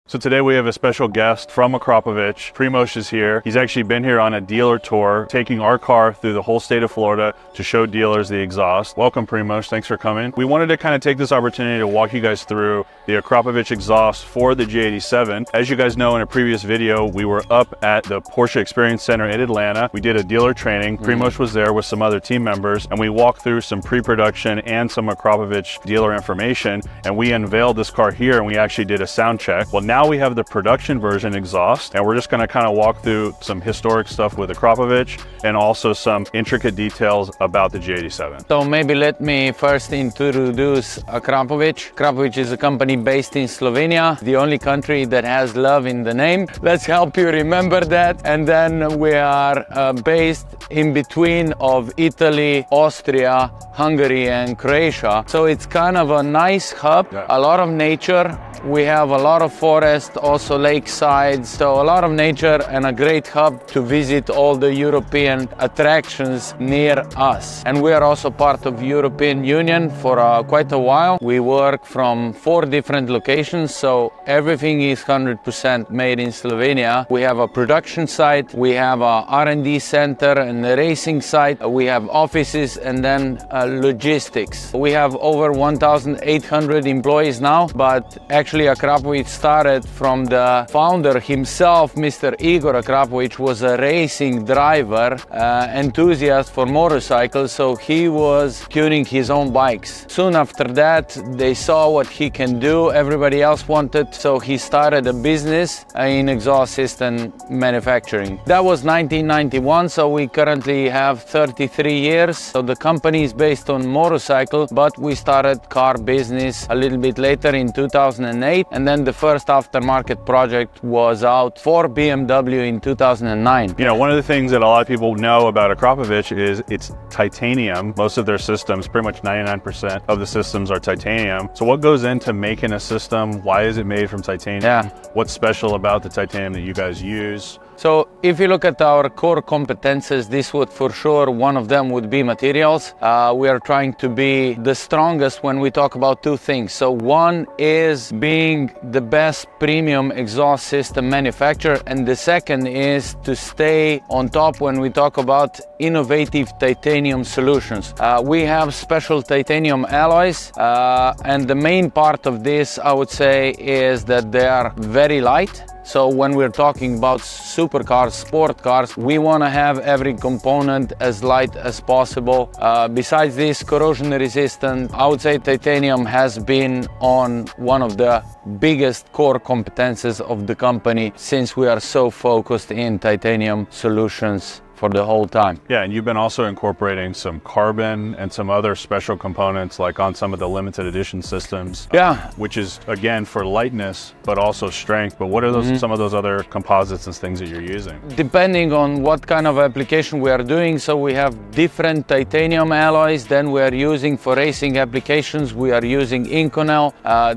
So today we have a special guest from Akrapovic. Primoz is here. He's actually been here on a dealer tour, taking our car through the whole state of Florida to show dealers the exhaust. Welcome, Primoz. Thanks for coming. We wanted to kind of take this opportunity to walk you guys through the Akrapovic exhaust for the G87. As you guys know, in a previous video, we were up at the Porsche Experience Center in Atlanta. We did a dealer training. Primoz was there with some other team members, and we walked through some pre-production and some Akrapovic dealer information, and we unveiled this car here, and we actually did a sound check. Well, now we have the production version exhaust, and we're just going to kind of walk through some historic stuff with Akrapovic and also some intricate details about the G87. So maybe let me first introduce Akrapovic. Akrapovic is a company based in Slovenia, the only country that has love in the name. Let's help you remember that. And then we are based in between of Italy, Austria, Hungary and Croatia. So it's kind of a nice hub, a lot of nature. We have a lot of forest, also lakesides, so a lot of nature and a great hub to visit all the European attractions near us. And we are also part of European Union for quite a while. We work from 4 different locations, so everything is 100% made in Slovenia. We have a production site, we have a R&D center and a racing site, we have offices and then logistics. We have over 1,800 employees now, but actually Akrapovic started from the founder himself. Mr. Igor Akrapovic was a racing driver, enthusiast for motorcycles, so he was tuning his own bikes. Soon after that, they saw what he can do, everybody else wanted, so he started a business in exhaust system manufacturing. That was 1991, so we currently have 33 years. So the company is based on motorcycle, but we started car business a little bit later in 2008, and then the first aftermarket project was out for BMW in 2009. You know, one of the things that a lot of people know about Akrapovic is it's titanium. Most of their systems, pretty much 99% of the systems are titanium. So what goes into making a system? Why is it made from titanium? Yeah. What's special about the titanium that you guys use? So if you look at our core competences, this would for sure, one of them would be materials. We are trying to be the strongest when we talk about 2 things. So one is being the best premium exhaust system manufacturer, and the second is to stay on top when we talk about innovative titanium solutions. We have special titanium alloys, and the main part of this, I would say, is that they are very light. So when we're talking about supercars, sport cars, we want to have every component as light as possible. Besides this, corrosion resistant, I would say titanium has been on one of the biggest core competences of the company since we are so focused in titanium solutions for the whole time. Yeah, and you've been also incorporating some carbon and some other special components like on some of the limited edition systems. Yeah. Which is again for lightness, but also strength. But what are those some of those other composites and things that you're using? Depending on what kind of application we are doing, so we have different titanium alloys, then we are using for racing applications, we are using Inconel.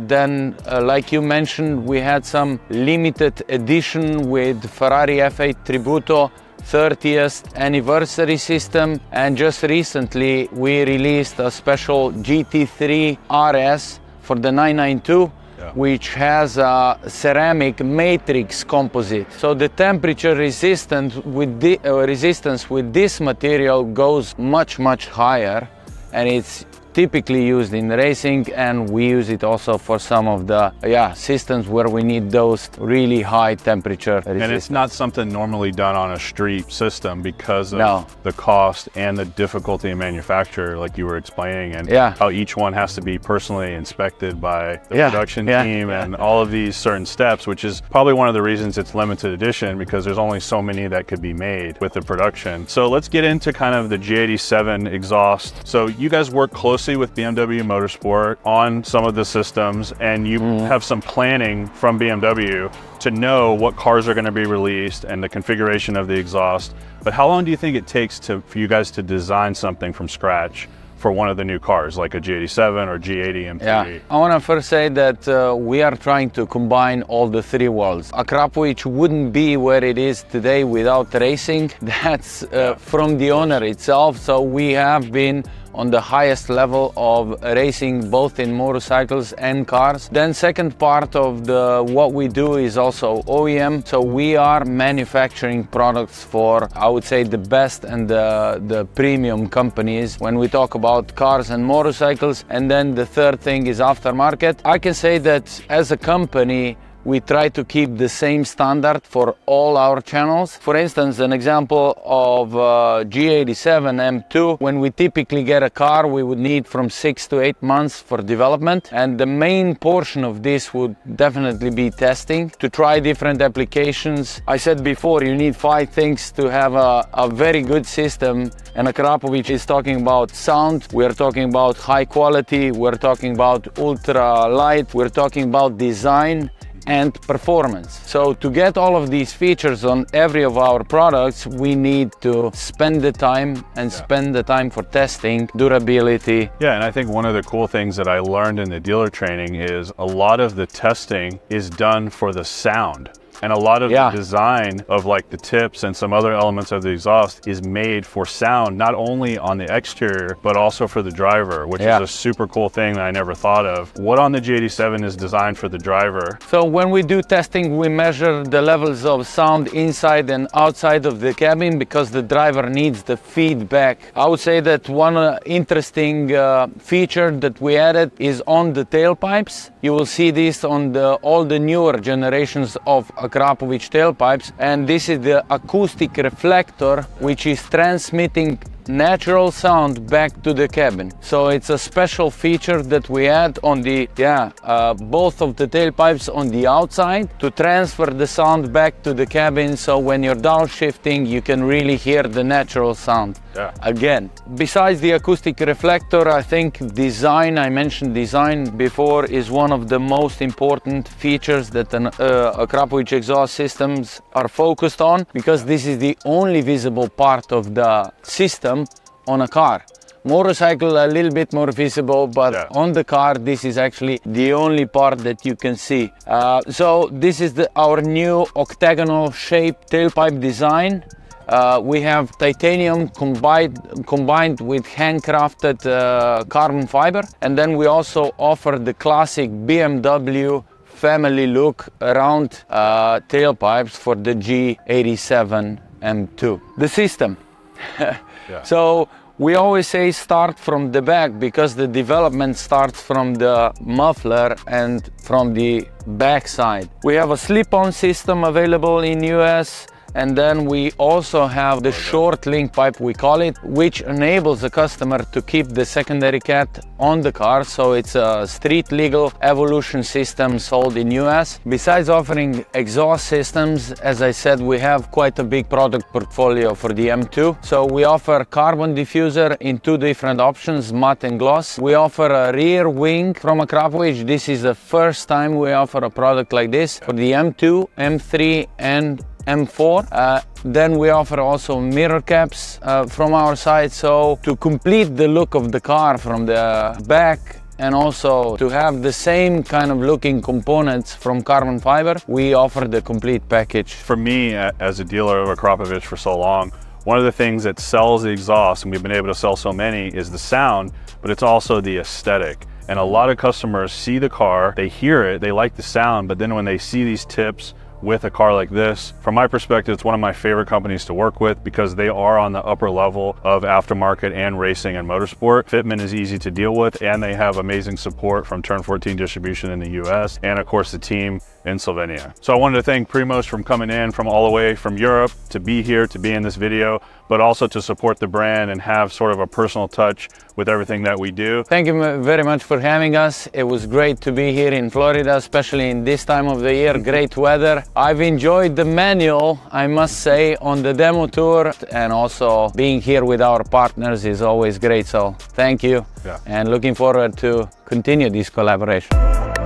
Then, like you mentioned, we had some limited edition with Ferrari F8 Tributo 30th anniversary system, and just recently we released a special GT3 RS for the 992, which has a ceramic matrix composite. So the temperature resistance with this material goes much higher, and it's typically used in racing, and we use it also for some of the systems where we need those really high temperature resistance. And it's not something normally done on a street system because of the cost and the difficulty in manufacture, like you were explaining, and how each one has to be personally inspected by the production team and all of these certain steps, which is probably one of the reasons it's limited edition, because there's only so many that could be made with the production. So let's get into kind of the G87 exhaust. So you guys work closely with BMW Motorsport on some of the systems, and you have some planning from BMW to know what cars are going to be released and the configuration of the exhaust. But how long do you think it takes for you guys to design something from scratch for one of the new cars, like a G87 or G80 MPV? Yeah, I want to first say that we are trying to combine all the 3 worlds. Akrapovic wouldn't be where it is today without racing. That's from the owner itself. So we have been on the highest level of racing, both in motorcycles and cars. Then second part of what we do is also OEM. So we are manufacturing products for, I would say, the best and the premium companies when we talk about cars and motorcycles. And then the third thing is aftermarket. I can say that as a company, we try to keep the same standard for all our channels. For instance, an example of G87 M2, when we typically get a car, we would need from 6 to 8 months for development. And the main portion of this would definitely be testing to try different applications. I said before, you need 5 things to have a very good system. And Akrapovic is talking about sound, we're talking about high quality, we're talking about ultra light, we're talking about design and performance. So to get all of these features on every of our products, we need to spend the time and spend the time for testing, durability. Yeah, and I think one of the cool things that I learned in the dealer training is a lot of the testing is done for the sound. And a lot of the design of like the tips and some other elements of the exhaust is made for sound, not only on the exterior, but also for the driver, which is a super cool thing that I never thought of. What on the G87 is designed for the driver? So when we do testing, we measure the levels of sound inside and outside of the cabin because the driver needs the feedback. I would say that one interesting feature that we added is on the tailpipes. You will see this on all the newer generations of Akrapovic tailpipes, and this is the acoustic reflector which is transmitting natural sound back to the cabin. So it's a special feature that we add on the both of the tailpipes on the outside to transfer the sound back to the cabin, so when you're downshifting you can really hear the natural sound. Again, besides the acoustic reflector, I think design, I mentioned design before, is one of the most important features that Akrapovic exhaust systems are focused on, because this is the only visible part of the system on a car. Motorcycle a little bit more visible, but on the car this is actually the only part that you can see. So this is our new octagonal shaped tailpipe design. We have titanium combined with handcrafted carbon fiber, and then we also offer the classic BMW family look around tailpipes for the G87 M2. The system. So we always say start from the back, because the development starts from the muffler and from the back side. We have a slip-on system available in US, and then we also have the short link pipe, we call it, which enables the customer to keep the secondary cat on the car. So it's a street legal evolution system sold in US. Besides offering exhaust systems, as I said, we have quite a big product portfolio for the M2. So we offer carbon diffuser in 2 different options, matte and gloss. We offer a rear wing from Akrapovic. This is the first time we offer a product like this for the M2, M3 and M4. Then we offer also mirror caps from our side, so to complete the look of the car from the back and also to have the same kind of looking components from carbon fiber, we offer the complete package. For me, as a dealer of Akrapovic for so long, one of the things that sells the exhaust, and we've been able to sell so many, is the sound, but it's also the aesthetic. And a lot of customers see the car, they hear it, they like the sound, but then when they see these tips with a car like this, from my perspective, it's one of my favorite companies to work with, because they are on the upper level of aftermarket and racing and motorsport. Fitment is easy to deal with, and they have amazing support from Turn 14 distribution in the US, and of course the team in Slovenia. So I wanted to thank Primoz from coming in from all the way from Europe to be here, to be in this video, but also to support the brand and have sort of a personal touch with everything that we do. Thank you very much for having us. It was great to be here in Florida, especially in this time of the year, great weather. I've enjoyed the manual, I must say, on the demo tour, and also being here with our partners is always great. So thank you, and looking forward to continue this collaboration.